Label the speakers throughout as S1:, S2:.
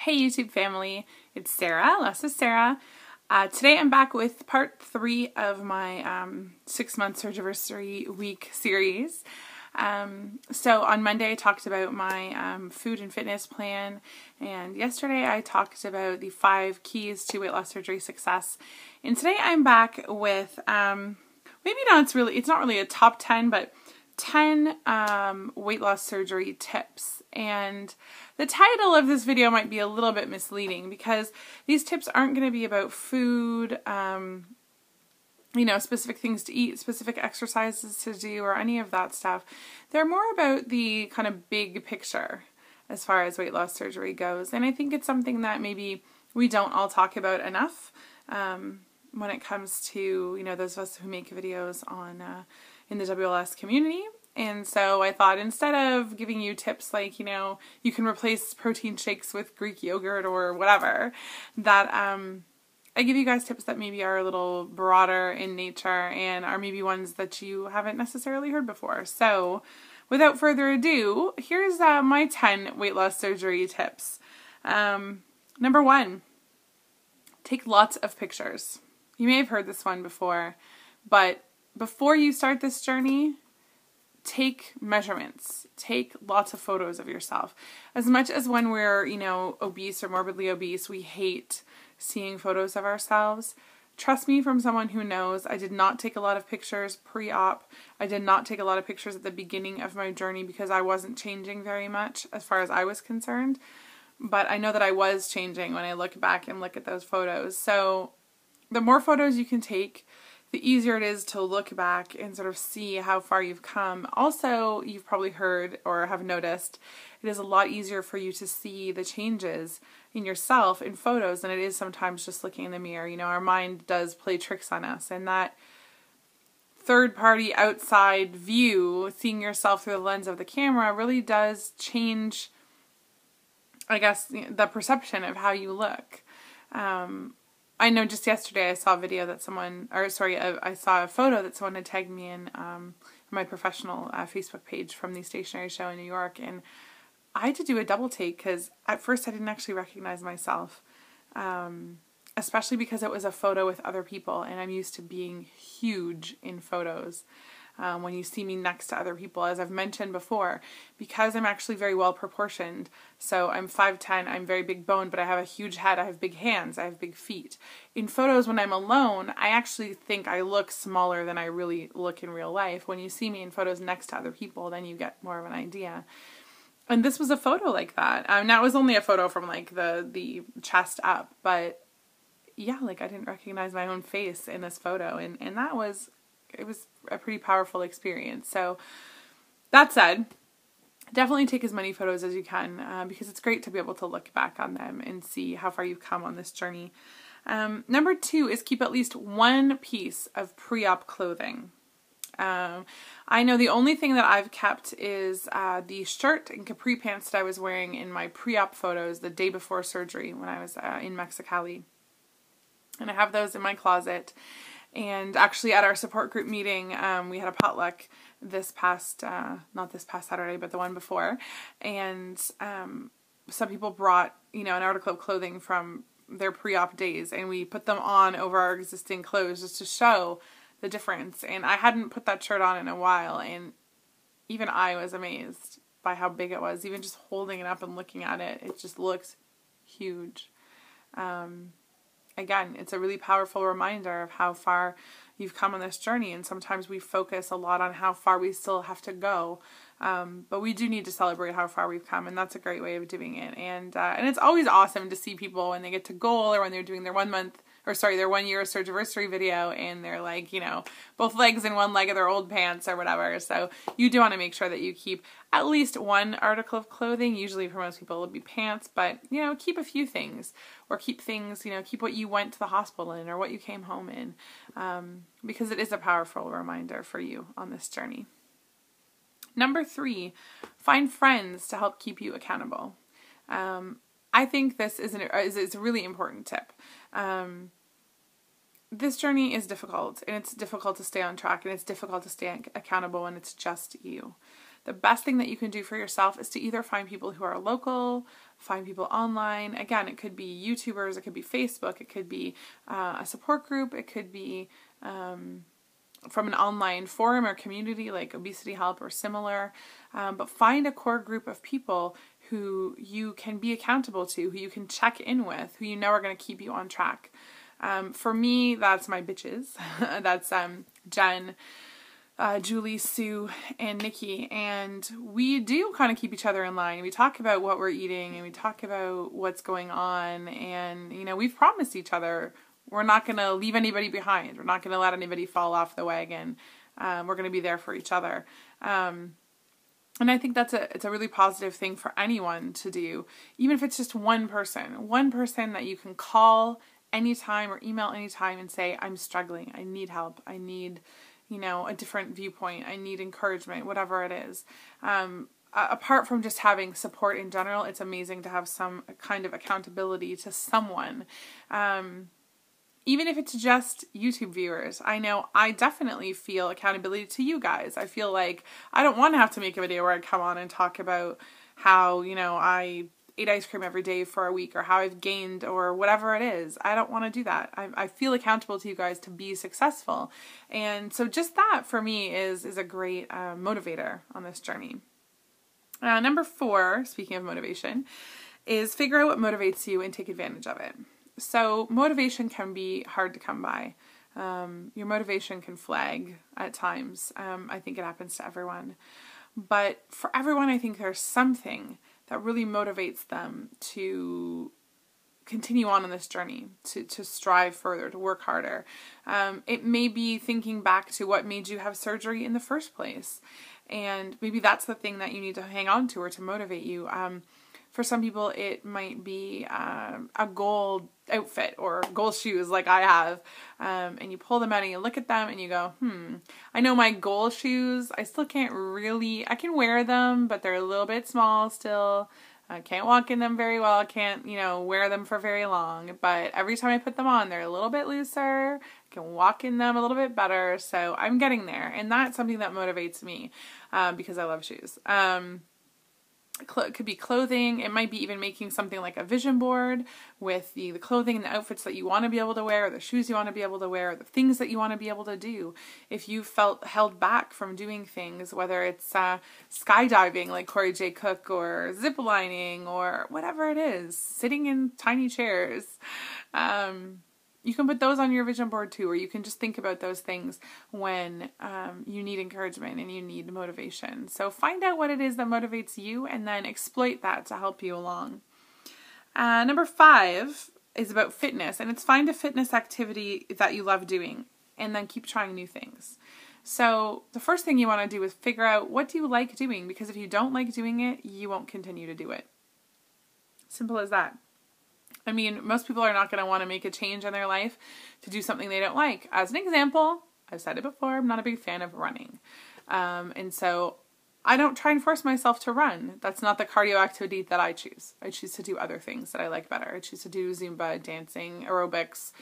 S1: Hey YouTube family, it's Sarah, LessOfSarah. Today I'm back with part 3 of my 6-month Surgiversary week series. So on Monday I talked about my food and fitness plan, and yesterday I talked about the 5 keys to weight loss surgery success. And today I'm back with it's not really a top 10, but 10 weight loss surgery tips. And the title of this video might be a little bit misleading because these tips aren't going to be about food, specific things to eat, specific exercises to do, or any of that stuff. They're more about the kind of big picture as far as weight loss surgery goes. And I think it's something that maybe we don't all talk about enough when it comes to, those of us who make videos on in the WLS community. And so I thought, instead of giving you tips like, you can replace protein shakes with Greek yogurt or whatever, that I give you guys tips that maybe are a little broader in nature and are maybe ones that you haven't necessarily heard before. So without further ado, here's my 10 weight loss surgery tips. Number 1, take lots of pictures. You may have heard this one before, but before you start this journey, take measurements. Take lots of photos of yourself. As much as when we're, obese or morbidly obese, we hate seeing photos of ourselves. Trust me, from someone who knows, I did not take a lot of pictures pre-op. I did not take a lot of pictures at the beginning of my journey because I wasn't changing very much as far as I was concerned. But I know that I was changing when I look back and look at those photos. So the more photos you can take, the easier it is to look back and sort of see how far you've come. Also, you've probably heard or have noticed, it is a lot easier for you to see the changes in yourself in photos than it is sometimes just looking in the mirror. Our mind does play tricks on us, and that third-party outside view, seeing yourself through the lens of the camera, really does change, I guess, the perception of how you look. I know just yesterday I saw a video that I saw a photo that someone had tagged me in my professional Facebook page from the stationery show in New York, and I had to do a double take because at first I didn't actually recognize myself, especially because it was a photo with other people, and I'm used to being huge in photos. When you see me next to other people, as I've mentioned before, because I'm actually very well proportioned. So I'm 5'10", I'm very big boned, but I have a huge head, I have big hands, I have big feet. In photos when I'm alone, I actually think I look smaller than I really look in real life. When you see me in photos next to other people, then you get more of an idea. And this was a photo like that. Now it was only a photo from like the chest up, but yeah, like I didn't recognize my own face in this photo, and it was a pretty powerful experience. So that said, definitely take as many photos as you can because it's great to be able to look back on them and see how far you've come on this journey. Number 2 is keep at least one piece of pre-op clothing. I know the only thing that I've kept is the shirt and capri pants that I was wearing in my pre-op photos the day before surgery when I was in Mexicali. And I have those in my closet. And actually at our support group meeting, we had a potluck not this past Saturday, but the one before. And some people brought, an article of clothing from their pre-op days, and we put them on over our existing clothes just to show the difference. And I hadn't put that shirt on in a while, and even I was amazed by how big it was. Even just holding it up and looking at it, it just looks huge. Again, it's a really powerful reminder of how far you've come on this journey, and sometimes we focus a lot on how far we still have to go, but we do need to celebrate how far we've come, and that's a great way of doing it. And it's always awesome to see people when they get to goal, or when they're doing their 1 year Surgiversary video, and they're like, both legs in one leg of their old pants or whatever. So you do want to make sure that you keep at least one article of clothing. Usually for most people it would be pants, but keep a few things, or keep things, keep what you went to the hospital in or what you came home in, because it is a powerful reminder for you on this journey. Number 3, find friends to help keep you accountable. I think this is a really important tip. This journey is difficult, and it's difficult to stay on track, and it's difficult to stay accountable when it's just you. the best thing that you can do for yourself is to either find people who are local, find people online. Again, it could be YouTubers, it could be Facebook, it could be a support group, it could be from an online forum or community like Obesity Help or similar. But find a core group of people who you can be accountable to, who you can check in with, who you know are going to keep you on track. For me, that's my bitches. That's Jen, Julie, Sue, and Nikki, and we do kind of keep each other in line. We talk about what we're eating, and we talk about what's going on, and we've promised each other we're not going to leave anybody behind. We're not going to let anybody fall off the wagon. We're going to be there for each other. And I think it's a really positive thing for anyone to do, even if it's just one person that you can call anytime or email anytime and say, I'm struggling, I need help, I need, a different viewpoint, I need encouragement, whatever it is. Apart from just having support in general, it's amazing to have some kind of accountability to someone. Even if it's just YouTube viewers, I know I definitely feel accountability to you guys. I feel like I don't want to have to make a video where I come on and talk about how, I ate ice cream every day for a week or how I've gained or whatever it is. I don't want to do that. I feel accountable to you guys to be successful. And so just that for me is a great motivator on this journey. Number 4, speaking of motivation, is figure out what motivates you and take advantage of it. So motivation can be hard to come by. Your motivation can flag at times. I think it happens to everyone. But for everyone, I think there's something that really motivates them to continue on this journey, to strive further, to work harder. It may be thinking back to what made you have surgery in the first place. And maybe that's the thing that you need to hang on to or to motivate you. For some people, it might be a gold outfit or gold shoes like I have. And you pull them out and you look at them and you go, I know my gold shoes, I still can't really, I can wear them, but they're a little bit small still. I can't walk in them very well. I can't, wear them for very long. But every time I put them on, they're a little bit looser. I can walk in them a little bit better. So I'm getting there. And that's something that motivates me because I love shoes. It could be clothing. It might be even making something like a vision board with the clothing and the outfits that you want to be able to wear, or the shoes you want to be able to wear, or the things that you want to be able to do. If you felt held back from doing things, whether it's skydiving like Corey J. Cook, or zip lining, or whatever it is, sitting in tiny chairs, you can put those on your vision board too, or you can just think about those things when you need encouragement and you need motivation. So find out what it is that motivates you and then exploit that to help you along. Number 5 is about fitness, and it's find a fitness activity that you love doing and then keep trying new things. So the first thing you want to do is figure out, what do you like doing? Because if you don't like doing it, you won't continue to do it. Simple as that. I mean, most people are not going to want to make a change in their life to do something they don't like. As an example, I've said it before, I'm not a big fan of running. And so I don't try and force myself to run. That's not the cardio activity that I choose. I choose to do other things that I like better. I choose to do Zumba, dancing, aerobics.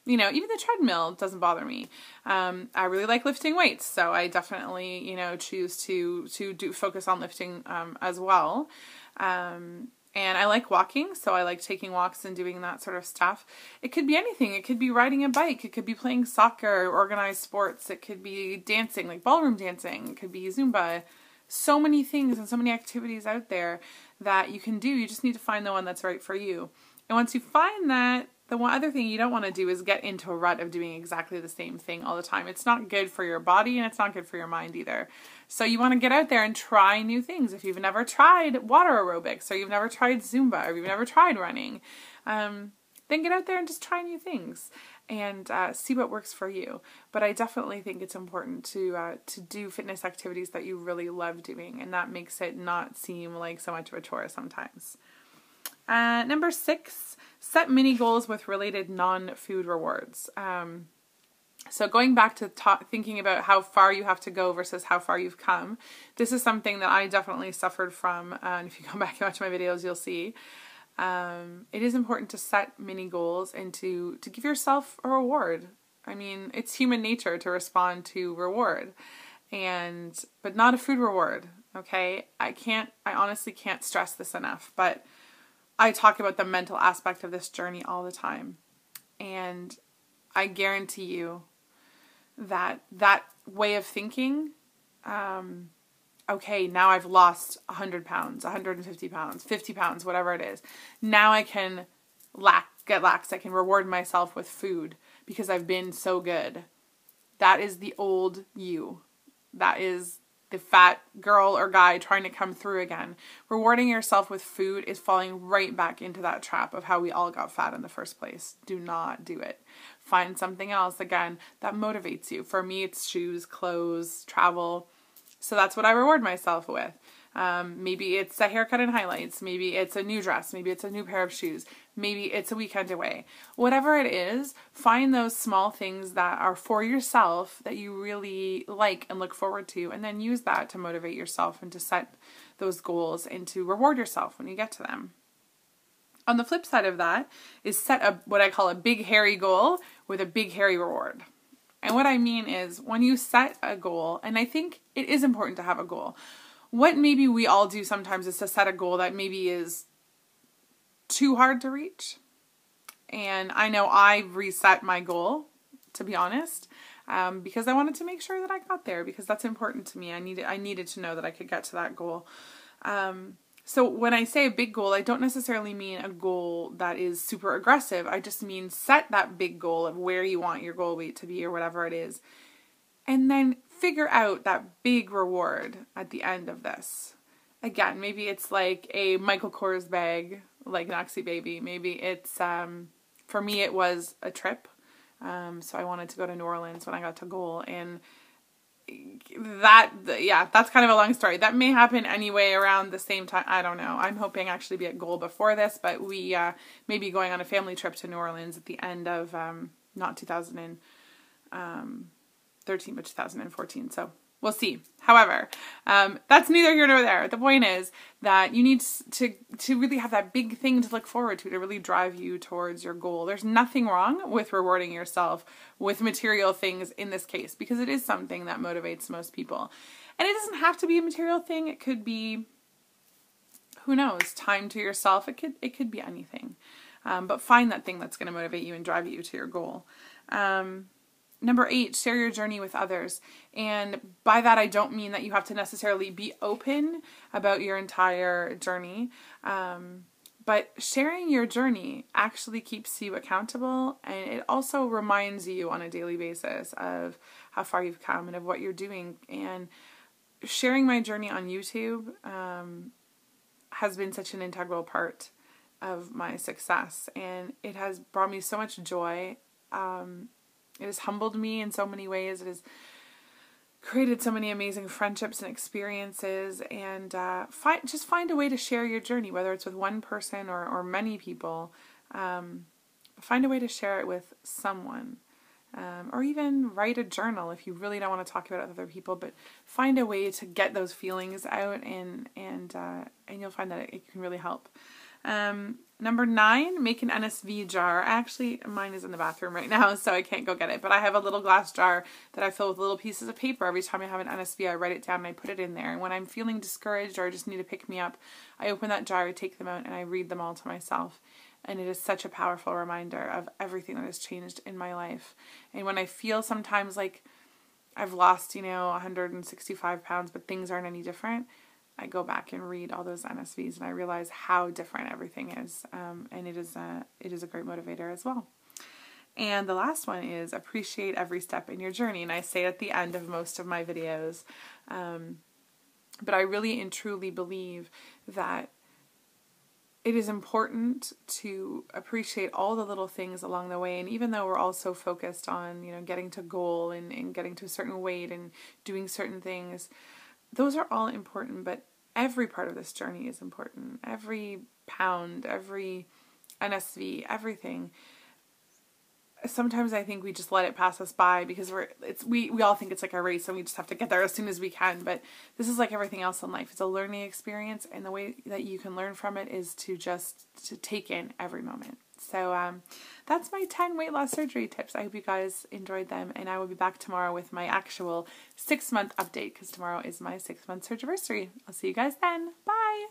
S1: Even the treadmill doesn't bother me. I really like lifting weights, so I definitely, choose to focus on lifting as well. And I like walking, so I like taking walks and doing that sort of stuff. It could be anything. It could be riding a bike. It could be playing soccer, organized sports. It could be dancing, like ballroom dancing. It could be Zumba. So many things and so many activities out there that you can do. You just need to find the one that's right for you. And once you find that, the one other thing you don't want to do is get into a rut of doing exactly the same thing all the time. It's not good for your body and it's not good for your mind either. So you want to get out there and try new things. If you've never tried water aerobics, or you've never tried Zumba, or you've never tried running, then get out there and just try new things and see what works for you. But I definitely think it's important to do fitness activities that you really love doing, and that makes it not seem like so much of a chore sometimes. Number 6, set mini goals with related non-food rewards. So going back to thinking about how far you have to go versus how far you've come, this is something that I definitely suffered from. And if you go back and watch my videos, you'll see. It is important to set mini goals and to give yourself a reward. I mean, it's human nature to respond to reward, but not a food reward. okay? I honestly can't stress this enough, but I talk about the mental aspect of this journey all the time. And I guarantee you that way of thinking, okay, now I've lost 100 pounds, 150 pounds, 50 pounds, whatever it is. Now I can get lax. I can reward myself with food because I've been so good. That is the old you. That is the fat girl or guy trying to come through again. Rewarding yourself with food is falling right back into that trap of how we all got fat in the first place. Do not do it. Find something else, again, that motivates you. For me, it's shoes, clothes, travel. So that's what I reward myself with. Maybe it's a haircut and highlights. Maybe it's a new dress. Maybe it's a new pair of shoes. Maybe it's a weekend away. Whatever it is, find those small things that are for yourself that you really like and look forward to, and then use that to motivate yourself and to set those goals and to reward yourself when you get to them. On the flip side of that is set what I call a big hairy goal with a big hairy reward. And what I mean is when you set a goal, and I think it is important to have a goal, what maybe we all do sometimes is to set a goal that maybe is too hard to reach. And I know I reset my goal, to be honest, because I wanted to make sure that I got there, because that's important to me. I needed to know that I could get to that goal. So when I say a big goal, I don't necessarily mean a goal that is super aggressive. I just mean set that big goal of where you want your goal weight to be or whatever it is. And then figure out that big reward at the end of this. Again, maybe it's like a Michael Kors bag, like Noxie Baby. Maybe it's, for me it was a trip. So I wanted to go to New Orleans when I got to goal, and that's kind of a long story. That may happen anyway around the same time. I don't know. I'm hoping actually be at goal before this, but we may be going on a family trip to New Orleans at the end of not 2013, but 2014. So we'll see. However, that's neither here nor there. The point is that you need to really have that big thing to look forward to really drive you towards your goal. There's nothing wrong with rewarding yourself with material things in this case, because it is something that motivates most people. And it doesn't have to be a material thing. It could be, who knows, time to yourself. It could be anything. But find that thing that's going to motivate you and drive you to your goal. Number 8, share your journey with others. And by that, I don't mean that you have to necessarily be open about your entire journey. But sharing your journey actually keeps you accountable. And it also reminds you on a daily basis of how far you've come and of what you're doing. And sharing my journey on YouTube has been such an integral part of my success. And it has brought me so much joy. It has humbled me in so many ways. It has created so many amazing friendships and experiences. And just find a way to share your journey, whether it's with one person or many people. Find a way to share it with someone. Or even write a journal if you really don't want to talk about it with other people. But find a way to get those feelings out, and you'll find that it can really help. Number 9, make an NSV jar. Actually, mine is in the bathroom right now, so I can't go get it. But I have a little glass jar that I fill with little pieces of paper. Every time I have an NSV, I write it down and I put it in there. And when I'm feeling discouraged or I just need to pick me up, I open that jar, I take them out, and I read them all to myself. And it is such a powerful reminder of everything that has changed in my life. And when I feel sometimes like I've lost, 165 pounds, but things aren't any different, I go back and read all those NSVs and I realize how different everything is. And it is a great motivator as well. And the last one is appreciate every step in your journey. And I say it at the end of most of my videos. But I really and truly believe that it is important to appreciate all the little things along the way. And even though we're all so focused on, getting to goal and getting to a certain weight and doing certain things, those are all important, but every part of this journey is important. Every pound, every NSV, everything. sometimes I think we just let it pass us by because we all think it's like a race and we just have to get there as soon as we can. But this is like everything else in life. It's a learning experience, and the way that you can learn from it is to take in every moment. So that's my 10 weight loss surgery tips. I hope you guys enjoyed them, and I will be back tomorrow with my actual 6-month update because tomorrow is my 6-month surgery. I'll see you guys then. Bye!